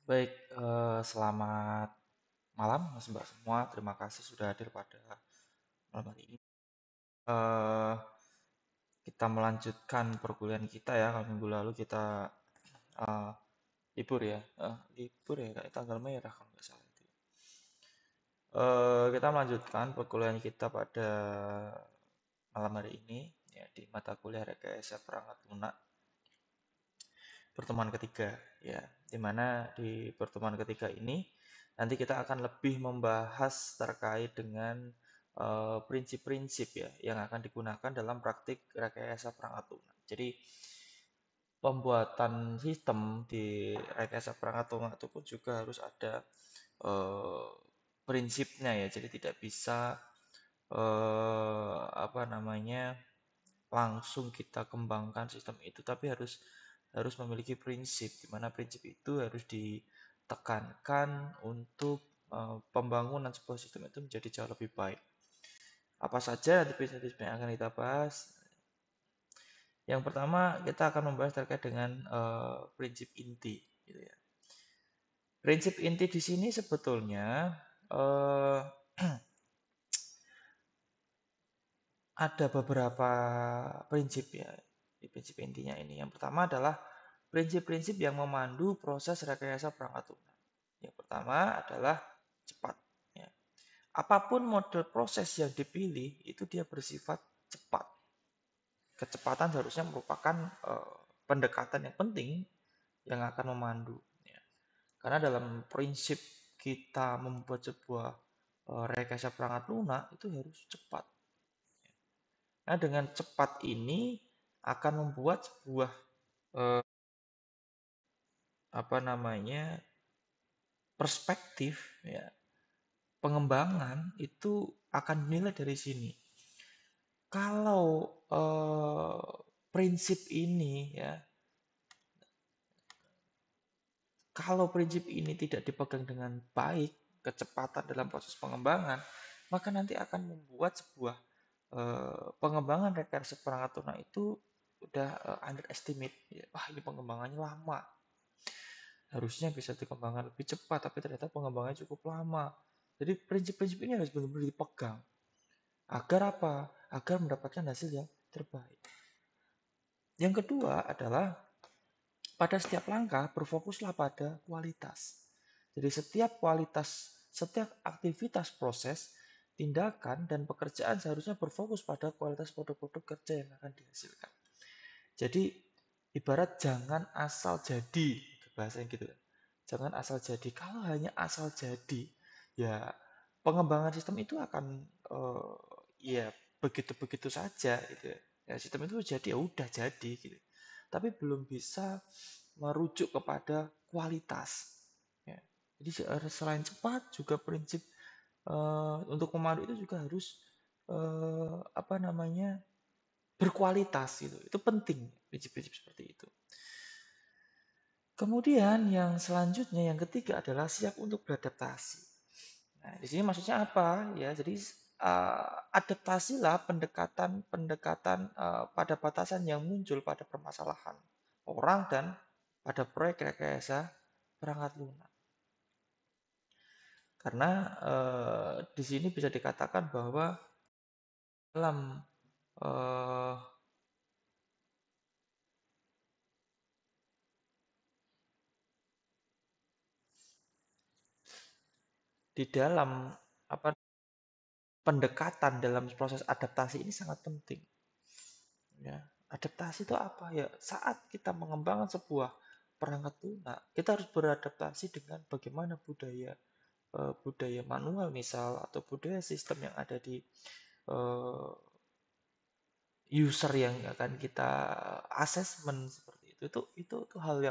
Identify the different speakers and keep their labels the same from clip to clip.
Speaker 1: Baik, selamat malam Mas Mbak semua. Terima kasih sudah hadir pada malam hari ini. Eh, kita melanjutkan perkuliahan kita ya. Kalau minggu lalu kita eh, libur ya. Libur ya, kayak tanggal merah kalau nggak salah itu. Kita melanjutkan perkuliahan kita pada malam hari ini ya di mata kuliah rekayasa perangkat lunak pertemuan ketiga ya. Dimana di pertemuan ketiga ini nanti kita akan lebih membahas terkait dengan prinsip-prinsip ya yang akan digunakan dalam praktik rekayasa perangkat lunak. Jadi pembuatan sistem di rekayasa perangkat lunak itu pun juga harus ada eh, prinsipnya ya. Jadi tidak bisa apa namanya langsung kita kembangkan sistem itu, tapi harus harus memiliki prinsip, di mana prinsip itu harus ditekankan untuk pembangunan sebuah sistem itu menjadi jauh lebih baik. Apa saja nanti prinsip-prinsip yang akan kita bahas? Yang pertama kita akan membahas terkait dengan prinsip inti, gitu ya. Prinsip inti di sini sebetulnya uh, ada beberapa prinsip ya di prinsip intinya ini. Yang pertama adalah prinsip-prinsip yang memandu proses rekayasa perangkat lunak. Yang pertama adalah cepat. Ya. Apapun model proses yang dipilih itu dia bersifat cepat. Kecepatan seharusnya merupakan pendekatan yang penting yang akan memandu. Ya. Karena dalam prinsip kita membuat sebuah rekayasa perangkat lunak itu harus cepat. Nah, dengan cepat ini akan membuat sebuah eh, apa namanya perspektif ya pengembangan itu akan dinilai dari sini. Kalau prinsip ini ya, kalau prinsip ini tidak dipegang dengan baik, kecepatan dalam proses pengembangan, maka nanti akan membuat sebuah pengembangan rekayasa perangkat lunak itu udah underestimate. Ya. Wah, ini pengembangannya lama. Harusnya bisa dikembangkan lebih cepat, tapi ternyata pengembangannya cukup lama. Jadi prinsip-prinsip ini harus benar-benar dipegang. Agar apa? Agar mendapatkan hasil yang terbaik. Yang kedua adalah pada setiap langkah berfokuslah pada kualitas. Jadi setiap aktivitas proses, tindakan, dan pekerjaan seharusnya berfokus pada kualitas produk-produk kerja yang akan dihasilkan. Jadi ibarat jangan asal jadi, bahasanya gitu. Jangan asal jadi. Kalau hanya asal jadi, ya pengembangan sistem itu akan ya begitu-begitu saja gitu. Ya sistem itu jadi ya udah jadi gitu. Tapi belum bisa merujuk kepada kualitas. Ya. Jadi selain cepat juga prinsip untuk memandu itu juga harus apa namanya berkualitas gitu. Itu penting prinsip-prinsip seperti itu. Kemudian yang selanjutnya yang ketiga adalah siap untuk beradaptasi. Nah, di sini maksudnya apa ya? Jadi adaptasilah pendekatan pada batasan yang muncul pada permasalahan orang dan pada proyek rekayasa perangkat lunak. Karena di sini bisa dikatakan bahwa dalam eh, di dalam apa pendekatan dalam proses adaptasi ini sangat penting. Ya, adaptasi itu apa ya? Saat kita mengembangkan sebuah perangkat lunak, kita harus beradaptasi dengan bagaimana budaya manual misal atau budaya sistem yang ada di eh, user yang akan kita assessment seperti itu. Itu hal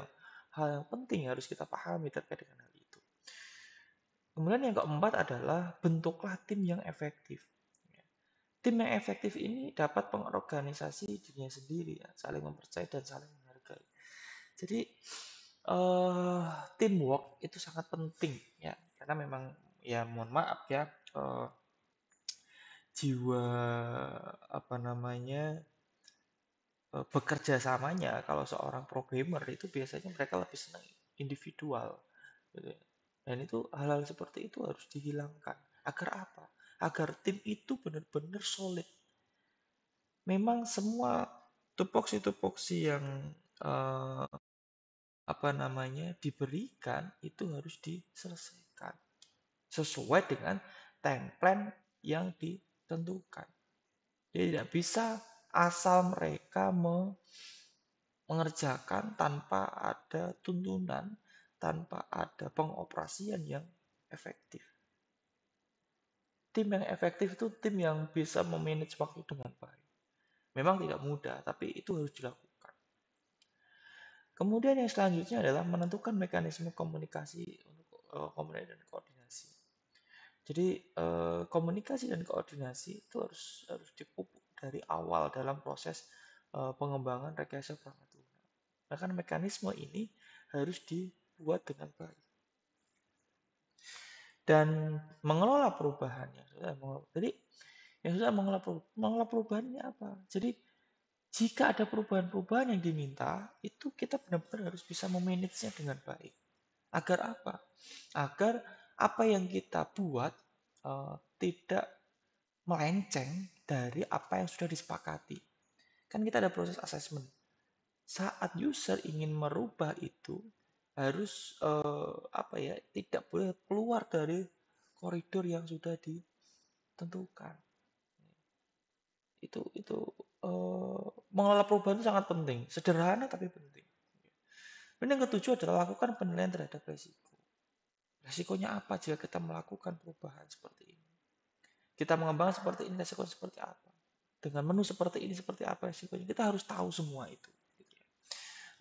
Speaker 1: yang penting harus kita pahami terkait dengan hal itu. Kemudian yang keempat adalah bentuklah tim yang efektif. Ya. Tim yang efektif ini dapat mengorganisasi dirinya sendiri, ya, saling mempercayai dan saling menghargai. Jadi eh, teamwork itu sangat penting ya, karena memang ya mohon maaf ya jiwa apa namanya bekerja samanya kalau seorang programmer itu biasanya mereka lebih senang individual. gitu ya. Dan itu hal-hal seperti itu harus dihilangkan. Agar apa? Agar tim itu benar-benar solid. Memang semua tupoksi-tupoksi yang eh, apa namanya diberikan itu harus diselesaikan sesuai dengan template yang ditentukan. Jadi tidak bisa asal mereka mengerjakan tanpa ada tuntunan, tanpa ada pengoperasian yang efektif. Tim yang efektif itu tim yang bisa memanage waktu dengan baik. Memang tidak mudah, tapi itu harus dilakukan. Kemudian yang selanjutnya adalah menentukan mekanisme komunikasi untuk komunikasi dan koordinasi. Jadi komunikasi dan koordinasi itu harus dipupuk dari awal dalam proses pengembangan rekayasa perangkat lunak. Bahkan mekanisme ini harus dibuat dengan baik dan mengelola perubahan yang sudah jadi yang sudah mengelola perubahan ini apa? Jadi jika ada perubahan-perubahan yang diminta, itu kita benar-benar harus bisa memanagenya dengan baik. Agar apa? Agar apa yang kita buat tidak melenceng dari apa yang sudah disepakati. Kan kita ada proses assessment. Saat user ingin merubah itu harus apa ya, tidak boleh keluar dari koridor yang sudah ditentukan. Itu mengelola perubahan itu sangat penting, sederhana tapi penting. Dan yang ketujuh adalah lakukan penilaian terhadap resiko. Resikonya apa jika kita melakukan perubahan seperti ini? Kita mengembangkan seperti ini, resiko seperti apa? Dengan menu seperti ini, seperti apa resikonya? Kita harus tahu semua itu.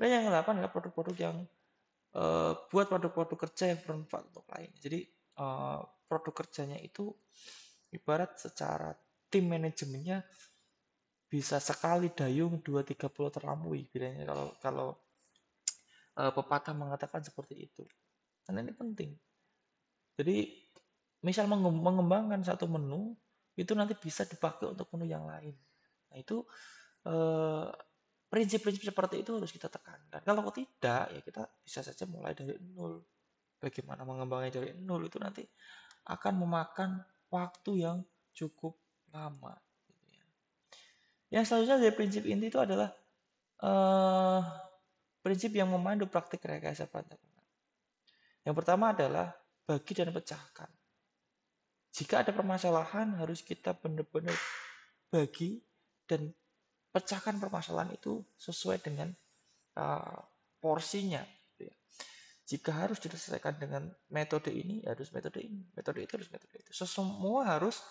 Speaker 1: Dan yang ke-8 adalah produk-produk yang buat produk-produk kerja yang bermanfaat untuk lain. Jadi produk kerjanya itu ibarat secara tim manajemennya bisa sekali dayung 2-3 pulau terlampaui bilangnya kalau kalau pepatah mengatakan seperti itu. Karena ini penting. Jadi misal mengembangkan satu menu itu nanti bisa dipakai untuk menu yang lain. Nah itu eh, prinsip-prinsip seperti itu harus kita tekankan. Kalau tidak ya kita bisa saja mulai dari nol. Bagaimana mengembangnya dari nol itu nanti akan memakan waktu yang cukup lama. Gitu ya. Yang selanjutnya dari prinsip inti itu adalah eh, prinsip yang memandu praktik rekayasa perangkat lunak. Yang pertama adalah bagi dan pecahkan. Jika ada permasalahan harus kita benar-benar bagi dan pecahkan permasalahan itu sesuai dengan uh, porsinya. Gitu ya. Jika harus diselesaikan dengan metode ini, harus metode ini. Metode itu harus metode itu. Semua harus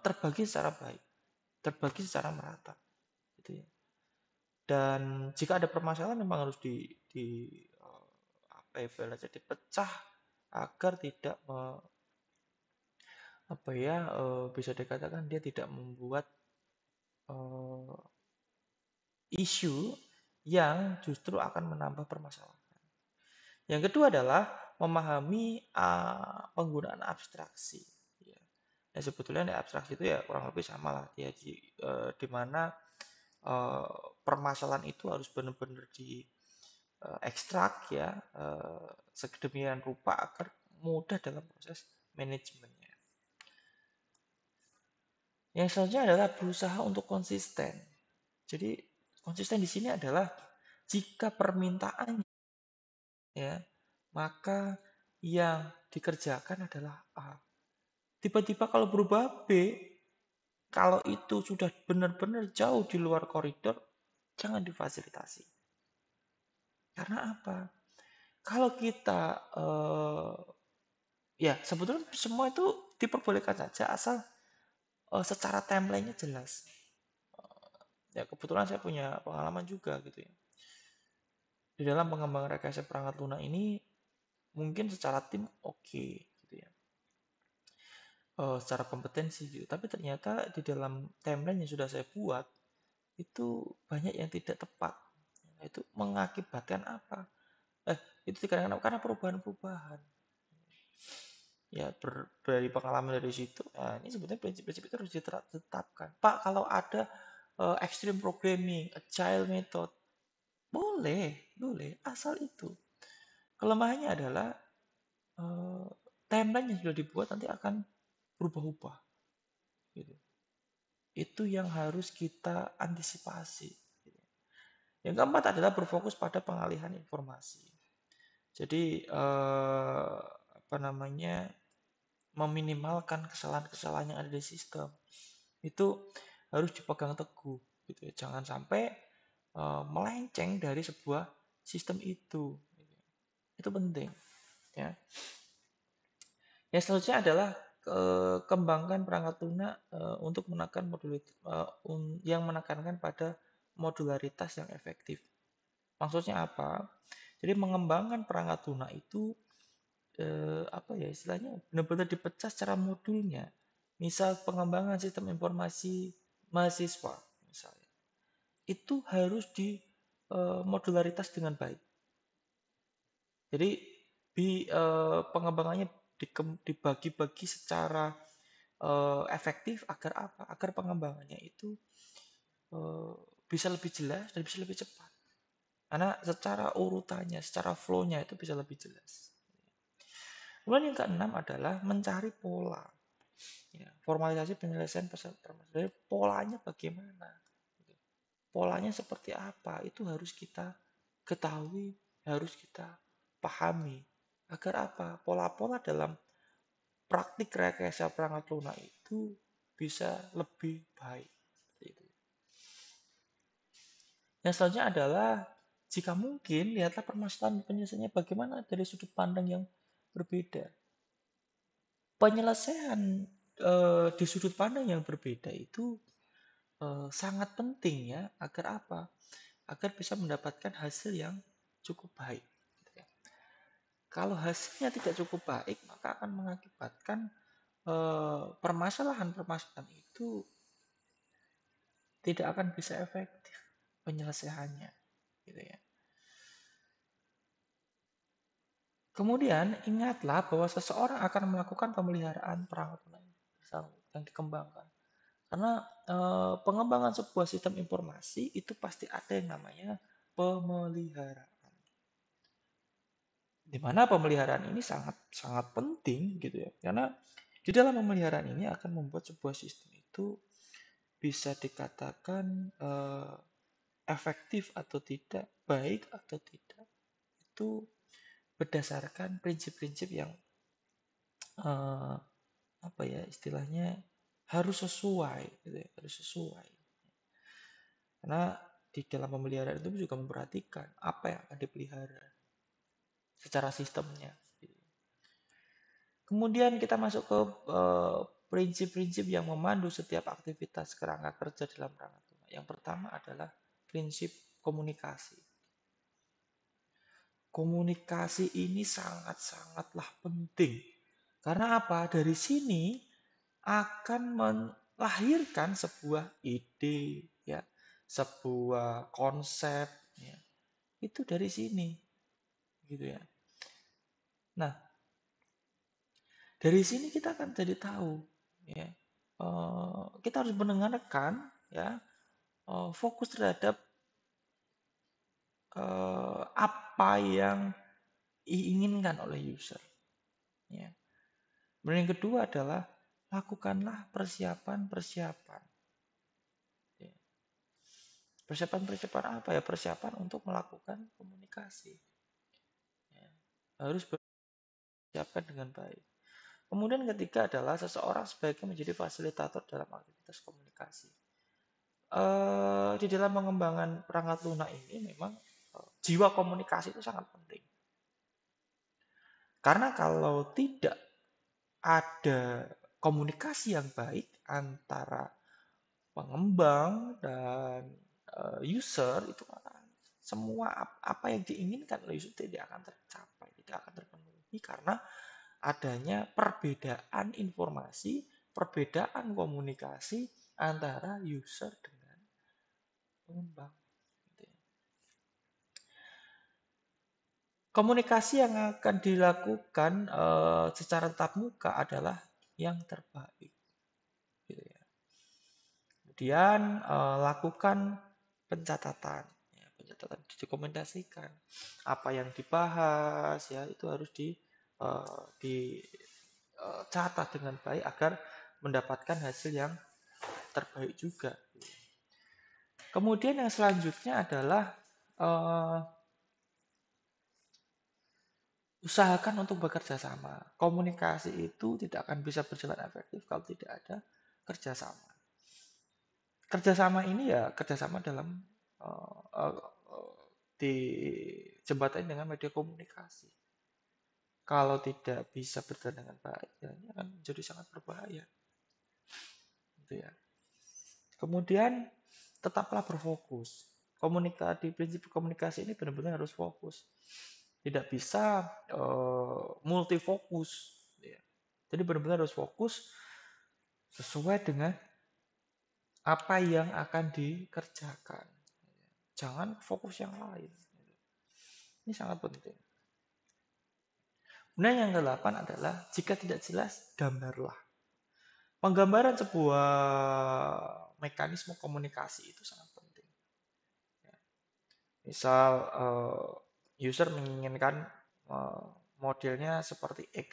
Speaker 1: terbagi secara baik, terbagi secara merata. Gitu ya. Dan jika ada permasalahan memang harus di apa ya, dipecah agar tidak apa ya bisa dikatakan dia tidak membuat uh, isu yang justru akan menambah permasalahan. Yang kedua adalah memahami penggunaan abstraksi. Ya. Dan sebetulnya abstraksi itu ya kurang lebih sama lah ya di mana uh, permasalahan itu harus benar-benar di ekstrak ya sedemikian rupa agar mudah dalam proses manajemennya. Yang selanjutnya adalah berusaha untuk konsisten. Jadi konsisten di sini adalah jika permintaan ya, maka yang dikerjakan adalah A. Tiba-tiba kalau berubah B, kalau itu sudah benar-benar jauh di luar koridor, jangan difasilitasi. Karena apa? Kalau kita ya sebetulnya semua itu diperbolehkan saja asal secara template-nya jelas. Ya kebetulan saya punya pengalaman juga gitu ya. Di dalam pengembangan rekayasa perangkat lunak ini mungkin secara tim oke gitu ya. Secara kompetensi gitu. Tapi ternyata di dalam timeline yang sudah saya buat itu banyak yang tidak tepat. Nah, itu mengakibatkan apa? Itu dikarenakan karena perubahan-perubahan. Ya dari pengalaman dari situ, nah ini sebetulnya prinsip-prinsip itu harus ditetapkan. Pak, kalau ada extreme programming, agile method, boleh, boleh, asal itu Kelemahannya adalah timeline yang sudah dibuat nanti akan berubah-ubah. Gitu. Itu yang harus kita antisipasi. Yang keempat adalah berfokus pada pengalihan informasi. Jadi apa namanya, meminimalkan kesalahan-kesalahan yang ada di sistem itu harus dipegang teguh, gitu ya. Jangan sampai melenceng dari sebuah sistem itu. Itu penting, ya. Yang selanjutnya adalah kembangkan perangkat lunak untuk menekan yang menekankan pada modularitas yang efektif. Maksudnya apa? Jadi mengembangkan perangkat lunak itu apa ya istilahnya, benar-benar dipecah secara modulnya. Misal pengembangan sistem informasi mahasiswa misalnya. Itu harus di modularitas dengan baik. Jadi pengembangannya dibagi-bagi secara efektif agar apa? Agar pengembangannya itu bisa lebih jelas dan bisa lebih cepat. Karena secara urutannya, secara flow-nya itu bisa lebih jelas. Kemudian yang keenam adalah mencari pola. Ya, formalisasi penyelesaian permasalahan, polanya bagaimana? Polanya seperti apa? Itu harus kita ketahui, harus kita pahami. Agar apa? Pola-pola dalam praktik rekayasa perangkat lunak itu bisa lebih baik. Yang selanjutnya adalah jika mungkin lihatlah permasalahan penyelesaiannya bagaimana dari sudut pandang yang berbeda. Penyelesaian di sudut pandang yang berbeda itu sangat penting ya, agar apa? Agar bisa mendapatkan hasil yang cukup baik. Kalau hasilnya tidak cukup baik, maka akan mengakibatkan permasalahan-permasalahan itu tidak akan bisa efektif penyelesaiannya, gitu ya. Kemudian ingatlah bahwa seseorang akan melakukan pemeliharaan perangkat lunak yang dikembangkan. Karena pengembangan sebuah sistem informasi itu pasti ada yang namanya pemeliharaan. Di mana pemeliharaan ini sangat sangat penting gitu ya. Karena di dalam pemeliharaan ini akan membuat sebuah sistem itu bisa dikatakan efektif atau tidak, baik atau tidak. Itu berdasarkan prinsip-prinsip yang apa ya istilahnya, harus sesuai gitu ya, harus sesuai. Karena di dalam pemeliharaan itu juga memperhatikan apa yang akan dipelihara secara sistemnya. Kemudian kita masuk ke prinsip-prinsip yang memandu setiap aktivitas kerangka kerja dalam perangkat lunak. Yang pertama adalah prinsip komunikasi. Komunikasi ini sangat-sangatlah penting. Karena apa? Dari sini akan melahirkan sebuah ide, ya, sebuah konsep, ya. Itu dari sini, gitu ya. Nah, dari sini kita akan jadi tahu, ya, kita harus mendengarkan, ya, fokus terhadap apa yang diinginkan oleh user. Ya. Kemudian yang kedua adalah lakukanlah persiapan-persiapan. Ya. Persiapan-persiapan apa ya? Persiapan untuk melakukan komunikasi. Ya. Harus persiapkan dengan baik. Kemudian ketiga adalah seseorang sebaiknya menjadi fasilitator dalam aktivitas komunikasi. Di dalam pengembangan perangkat lunak ini memang jiwa komunikasi itu sangat penting. Karena kalau tidak ada komunikasi yang baik antara pengembang dan user, itu akan semua apa yang diinginkan oleh user tidak akan tercapai, tidak akan terpenuhi karena adanya perbedaan informasi, perbedaan komunikasi antara user dengan pengembang. Komunikasi yang akan dilakukan secara tatap muka adalah yang terbaik. Gitu ya. Kemudian lakukan pencatatan. Ya, didokumentasikan. Apa yang dibahas ya itu harus dicatat dengan baik agar mendapatkan hasil yang terbaik juga. Kemudian yang selanjutnya adalah eh, usahakan untuk bekerja sama. Komunikasi itu tidak akan bisa berjalan efektif kalau tidak ada kerjasama. Kerjasama ini ya kerjasama dalam uh, uh, uh, di jembatan dengan media komunikasi. Kalau tidak bisa berjalan dengan baik, ya ini akan menjadi sangat berbahaya. Gitu ya. Kemudian tetaplah berfokus. Komunikasi, prinsip komunikasi ini benar-benar harus fokus. Tidak bisa multifokus. Ya. Jadi benar-benar harus fokus sesuai dengan apa yang akan dikerjakan. Jangan fokus yang lain. Ini sangat penting. Nah, yang ke-8 adalah jika tidak jelas, gambarlah. Penggambaran sebuah mekanisme komunikasi itu sangat penting. Misal user menginginkan modelnya seperti X,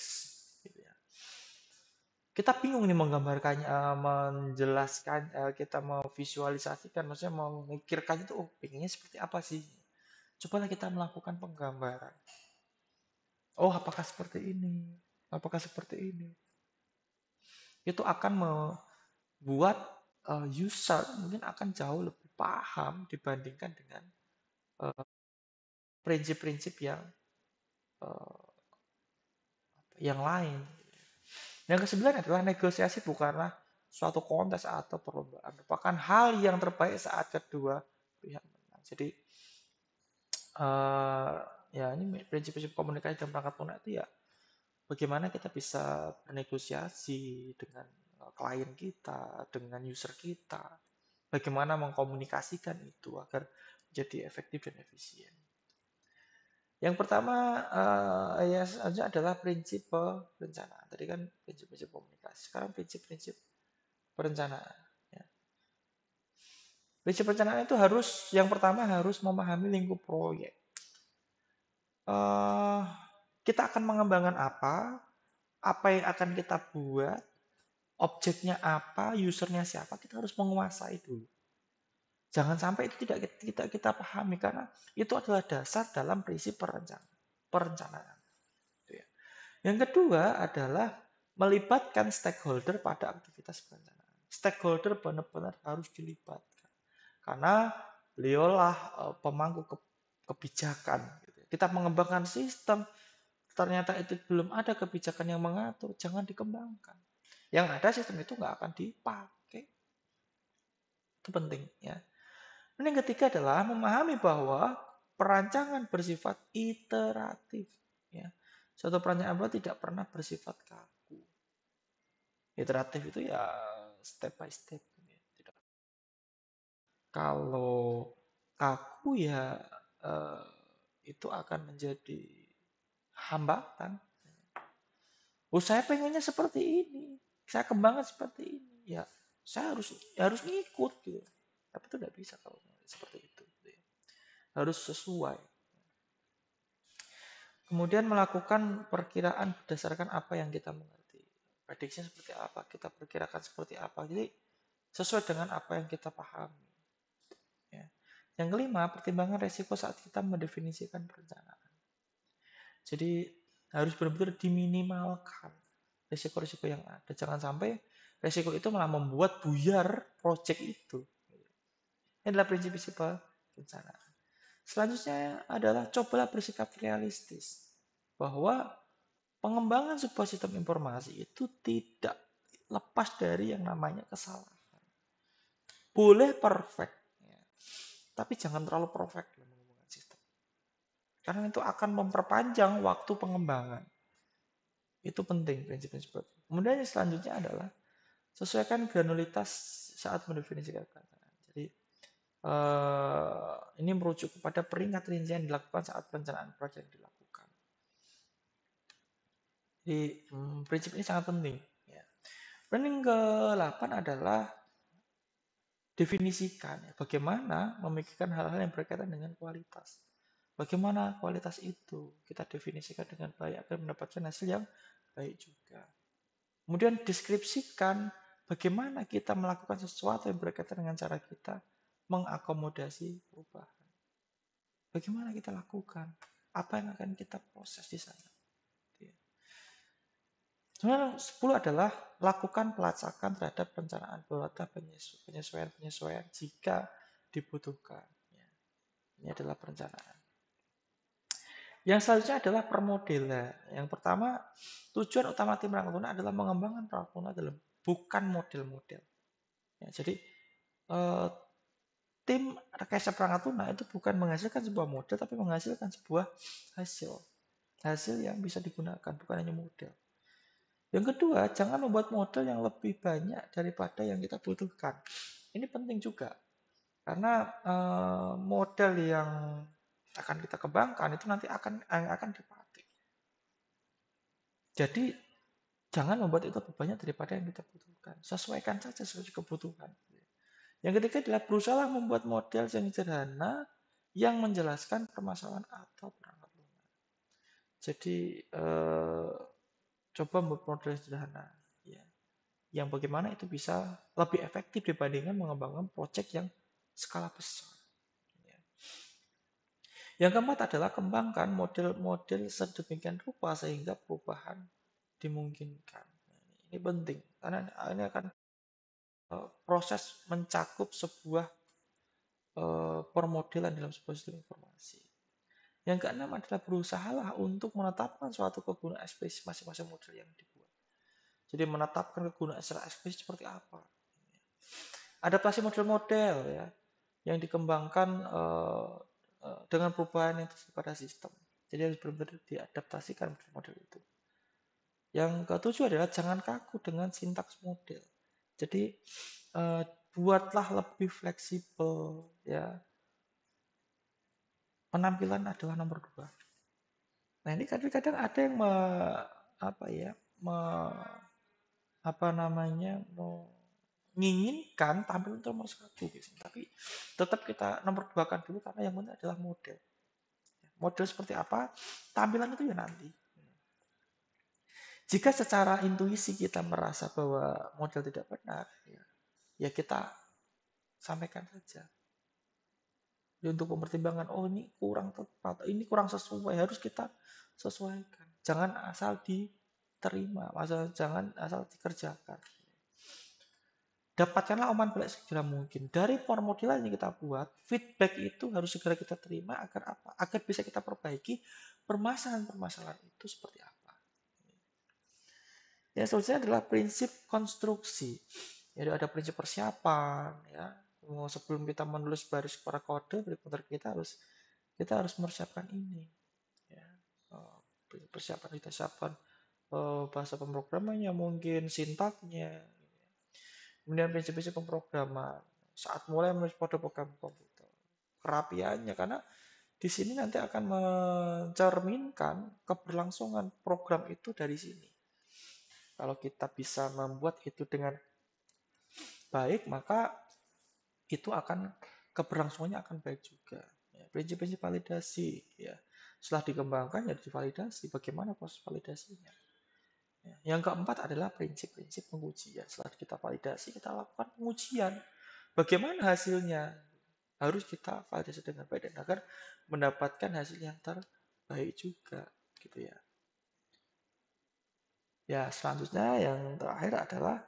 Speaker 1: gitu ya. Kita bingung nih menggambarkannya, menjelaskan, kita memvisualisasikan, maksudnya memikirkan itu, pengennya seperti apa sih? Cobalah kita melakukan penggambaran. Oh, apakah seperti ini? Apakah seperti ini? Itu akan membuat user mungkin akan jauh lebih paham dibandingkan dengan prinsip-prinsip uh, yang lain. Yang ke-9 adalah negosiasi bukanlah suatu kontes atau perlombaan, merupakan hal yang terbaik saat kedua pihak menang. Jadi uh, ya ini prinsip-prinsip komunikasi dalam perangkat lunak itu ya bagaimana kita bisa bernegosiasi dengan klien kita, dengan user kita, bagaimana mengkomunikasikan itu agar menjadi efektif dan efisien. Yang pertama ya selanjutnya adalah prinsip perencanaan. Tadi kan prinsip-prinsip komunikasi. Sekarang prinsip-prinsip perencanaan. Ya. Prinsip perencanaan itu harus yang pertama harus memahami lingkup proyek. Kita akan mengembangkan apa yang akan kita buat, objeknya apa, usernya siapa, kita harus menguasai dulu. Jangan sampai itu tidak kita pahami karena itu adalah dasar dalam prinsip perencanaan. Yang kedua adalah melibatkan stakeholder pada aktivitas perencanaan. Stakeholder benar-benar harus dilibatkan karena beliaulah pemangku kebijakan. Kita mengembangkan sistem, ternyata itu belum ada kebijakan yang mengatur, jangan dikembangkan. Yang ada sistem itu nggak akan dipakai. Itu penting ya. Dan yang ketiga adalah memahami bahwa perancangan bersifat iteratif. Ya. Suatu perancangan tidak pernah bersifat kaku. Iteratif itu ya step by step. Tidak. Kalau kaku ya itu akan menjadi hambatan. Oh, saya pengennya seperti ini. Saya kembangkan seperti ini. Ya, saya harus ngikut gitu. Tapi itu tidak bisa kalau seperti itu. Gitu ya. Harus sesuai. Kemudian melakukan perkiraan berdasarkan apa yang kita mengerti. Prediksinya seperti apa, kita perkirakan seperti apa. Jadi sesuai dengan apa yang kita pahami. Ya. Yang kelima, pertimbangan resiko saat kita mendefinisikan perencanaan. Jadi harus benar-benar diminimalkan resiko-resiko yang ada. Jangan sampai resiko itu malah membuat buyar proyek itu. Ini adalah prinsip-prinsip perencanaan. Selanjutnya adalah cobalah bersikap realistis. Bahwa pengembangan sebuah sistem informasi itu tidak lepas dari yang namanya kesalahan. Boleh perfect, ya, tapi jangan terlalu perfect dalam mengembangkan sistem. Karena itu akan memperpanjang waktu pengembangan. Itu penting prinsip-prinsip. Kemudian yang selanjutnya adalah sesuaikan granulitas saat mendefinisikan perencanaan. Jadi ini merujuk kepada peringkat rincian yang dilakukan saat perencanaan proyek dilakukan. Jadi prinsip ini sangat penting. Ya. Dan yang ke-8 adalah definisikan ya, bagaimana memikirkan hal-hal yang berkaitan dengan kualitas. Bagaimana kualitas itu kita definisikan dengan baik agar mendapatkan hasil yang baik juga. Kemudian deskripsikan bagaimana kita melakukan sesuatu yang berkaitan dengan cara kita mengakomodasi perubahan. Bagaimana kita lakukan? Apa yang akan kita proses di sana? Sebenarnya 10 adalah lakukan pelacakan terhadap perencanaan beserta penyesuaian-penyesuaian jika dibutuhkan. Ya, ini adalah perencanaan. Yang selanjutnya adalah permodelan. Yang pertama, tujuan utama tim perangkat lunak adalah mengembangkan perangkat lunak dalam bukan model-model. Ya, jadi tim rekayasa perangkat lunak itu bukan menghasilkan sebuah model, tapi menghasilkan sebuah hasil yang bisa digunakan, bukan hanya model. Yang kedua, jangan membuat model yang lebih banyak daripada yang kita butuhkan. Ini penting juga, karena model yang akan kita kembangkan itu nanti akan dipakai. Jadi jangan membuat itu lebih banyak daripada yang kita butuhkan. Sesuaikan saja sesuai kebutuhan. Yang ketiga adalah berusaha membuat model yang sederhana yang menjelaskan permasalahan atau perangkat lunak. Jadi coba membuat model sederhana, ya, yang bagaimana itu bisa lebih efektif dibandingkan mengembangkan proyek yang skala besar. Yang keempat adalah kembangkan model-model sedemikian rupa sehingga perubahan dimungkinkan. Ini penting karena ini akan proses mencakup sebuah permodelan dalam sebuah sistem informasi. Yang keenam adalah berusahalah untuk menetapkan suatu kegunaan eksplisit masing-masing model yang dibuat. Jadi menetapkan kegunaan secara eksplisit seperti apa. Adaptasi model-model ya yang dikembangkan dengan perubahan yang terjadi pada sistem. Jadi harus benar-benar diadaptasikan model itu. Yang ketujuh adalah jangan kaku dengan sintaks model. Jadi buatlah lebih fleksibel ya. Penampilan adalah nomor 2. Nah ini kadang-kadang ada yang menginginkan tampil untuk nomor 1 gitu. Tapi tetap kita nomor 2 kan dulu karena yang penting adalah model. Model seperti apa? Tampilan itu ya nanti. Jika secara intuisi kita merasa bahwa model tidak benar, ya kita sampaikan saja. Untuk mempertimbangkan, oh ini kurang tepat, ini kurang sesuai, harus kita sesuaikan. Jangan asal diterima, jangan asal dikerjakan. Dapatkanlah umpan balik segera mungkin. Dari permodelan yang kita buat, feedback itu harus segera kita terima agar apa? Agar bisa kita perbaiki permasalahan-permasalahan itu seperti apa. Yang selanjutnya adalah prinsip konstruksi. Jadi ada prinsip persiapan, ya. Sebelum kita menulis baris para kode, kita harus mempersiapkan ini. Ya. Persiapan kita siapkan bahasa pemrogramannya, mungkin sintaknya, kemudian prinsip-prinsip pemrograman saat mulai menulis kode program komputer, kerapiannya, karena di sini nanti akan mencerminkan keberlangsungan program itu dari sini. Kalau kita bisa membuat itu dengan baik, maka itu akan keberlangsungannya akan baik juga. Ya, prinsip-prinsip validasi, ya, setelah dikembangkan ya divalidasi. Bagaimana proses validasinya? Ya. Yang keempat adalah prinsip-prinsip pengujian. Setelah kita validasi, kita lakukan pengujian. Bagaimana hasilnya? Harus kita validasi dengan baik dan agar mendapatkan hasil yang terbaik juga, gitu ya. Ya, selanjutnya yang terakhir adalah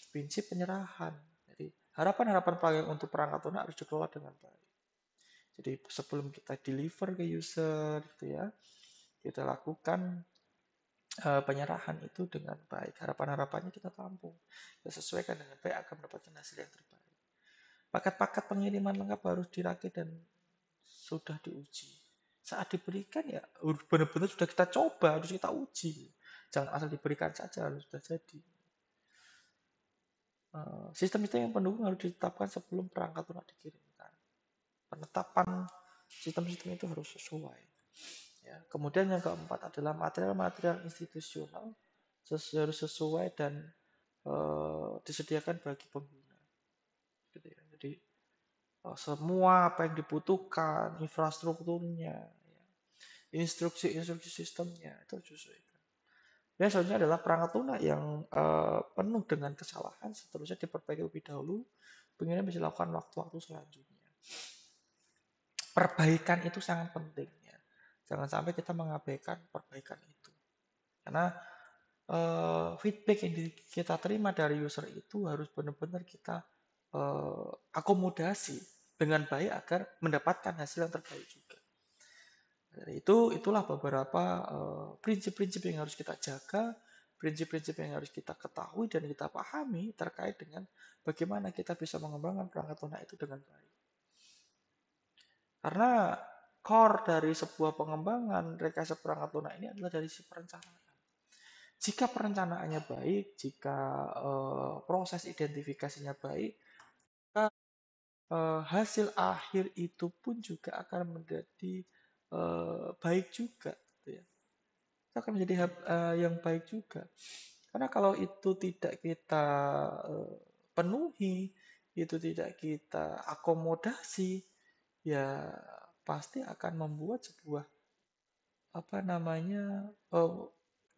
Speaker 1: prinsip penyerahan. Jadi harapan-harapan pelanggan untuk perangkat lunak harus dikelola dengan baik. Jadi sebelum kita deliver ke user, gitu ya, kita lakukan penyerahan itu dengan baik. Harapan-harapannya kita tampung, kita sesuaikan dengan baik agar mendapatkan hasil yang terbaik. Paket-paket pengiriman lengkap harus dirakit dan sudah diuji. Saat diberikan ya benar-benar sudah kita coba, harus kita uji. Jangan asal diberikan saja, harus sudah jadi. Sistem-sistem yang pendukung harus ditetapkan sebelum perangkat lunak dikirimkan. Penetapan sistem-sistem itu harus sesuai. Ya. Kemudian yang keempat adalah material-material institusional harus sesuai dan disediakan bagi pengguna. Gitu ya. Jadi semua apa yang dibutuhkan, infrastrukturnya, ya, instruksi-instruksi sistemnya itu disesuaikan. Biasanya adalah perangkat lunak yang penuh dengan kesalahan, seterusnya diperbaiki lebih dahulu, pengen bisa dilakukan waktu-waktu selanjutnya. Perbaikan itu sangat penting ya. Jangan sampai kita mengabaikan perbaikan itu. Karena feedback yang kita terima dari user itu harus benar-benar kita akomodasi dengan baik agar mendapatkan hasil yang terbaik juga. Dari itulah beberapa prinsip-prinsip yang harus kita jaga, prinsip-prinsip yang harus kita ketahui dan kita pahami terkait dengan bagaimana kita bisa mengembangkan perangkat lunak itu dengan baik. Karena core dari sebuah pengembangan rekayasa perangkat lunak ini adalah dari si perencanaan. Jika perencanaannya baik, jika proses identifikasinya baik, maka hasil akhir itu pun juga akan menjadi baik juga, gitu ya. Itu akan menjadi yang baik juga. Karena kalau itu tidak kita penuhi, itu tidak kita akomodasi, ya pasti akan membuat sebuah apa namanya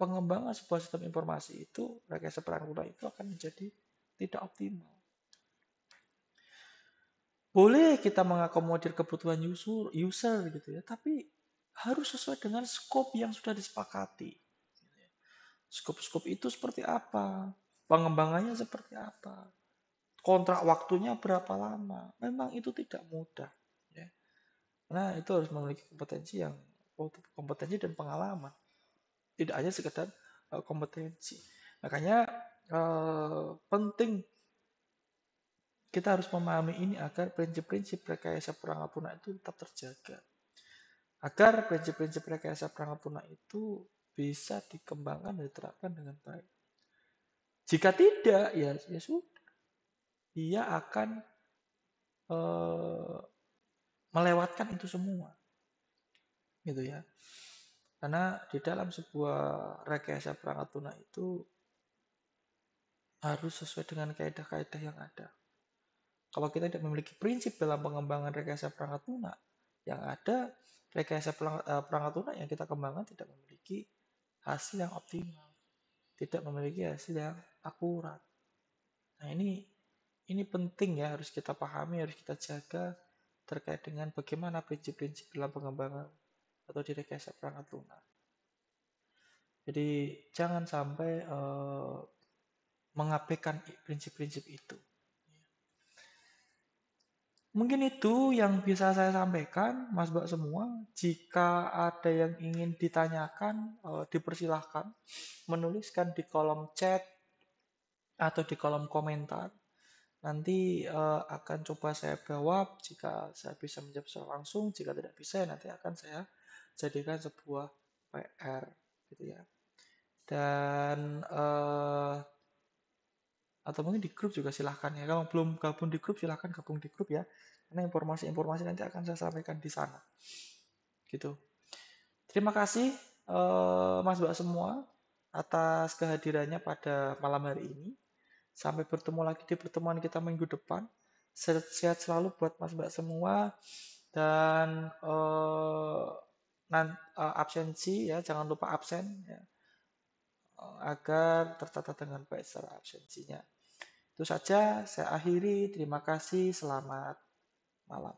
Speaker 1: pengembangan sebuah sistem informasi itu rekayasa perangkat lunak itu akan menjadi tidak optimal. Boleh kita mengakomodir kebutuhan user gitu ya, tapi harus sesuai dengan skop yang sudah disepakati. Skop-skop itu seperti apa? Pengembangannya seperti apa? Kontrak waktunya berapa lama? Memang itu tidak mudah. Ya. Nah, itu harus memiliki kompetensi dan pengalaman. Tidak hanya sekedar kompetensi. Makanya penting kita harus memahami ini agar prinsip-prinsip rekayasa perangkat lunak itu tetap terjaga. Agar prinsip-prinsip rekayasa perangkat lunak itu bisa dikembangkan dan diterapkan dengan baik. Jika tidak, ya sudah. Dia akan melewatkan itu semua. Gitu ya. Karena di dalam sebuah rekayasa perangkat lunak itu harus sesuai dengan kaidah-kaidah yang ada. Kalau kita tidak memiliki prinsip dalam pengembangan rekayasa perangkat lunak, yang ada rekayasa perangkat lunak yang kita kembangkan tidak memiliki hasil yang optimal, tidak memiliki hasil yang akurat. Nah ini penting ya, harus kita pahami, harus kita jaga terkait dengan bagaimana prinsip-prinsip dalam pengembangan atau di rekayasa perangkat lunak. Jadi jangan sampai mengabaikan prinsip-prinsip itu. Mungkin itu yang bisa saya sampaikan, Mas Mbak semua. Jika ada yang ingin ditanyakan, dipersilahkan menuliskan di kolom chat atau di kolom komentar. Nanti akan coba saya jawab jika saya bisa menjawab secara langsung. Jika tidak bisa, nanti akan saya jadikan sebuah PR, gitu ya. Dan atau mungkin di grup juga silahkan ya. Kalau belum gabung di grup silahkan gabung di grup ya. Karena informasi-informasi nanti akan saya sampaikan di sana. Gitu. Terima kasih Mas Mbak semua atas kehadirannya pada malam hari ini. Sampai bertemu lagi di pertemuan kita minggu depan. Sehat-sehat selalu buat Mas Mbak semua dan absensi ya, jangan lupa absen ya, agar tertata dengan baik secara absensinya. Itu saja saya akhiri. Terima kasih. Selamat malam.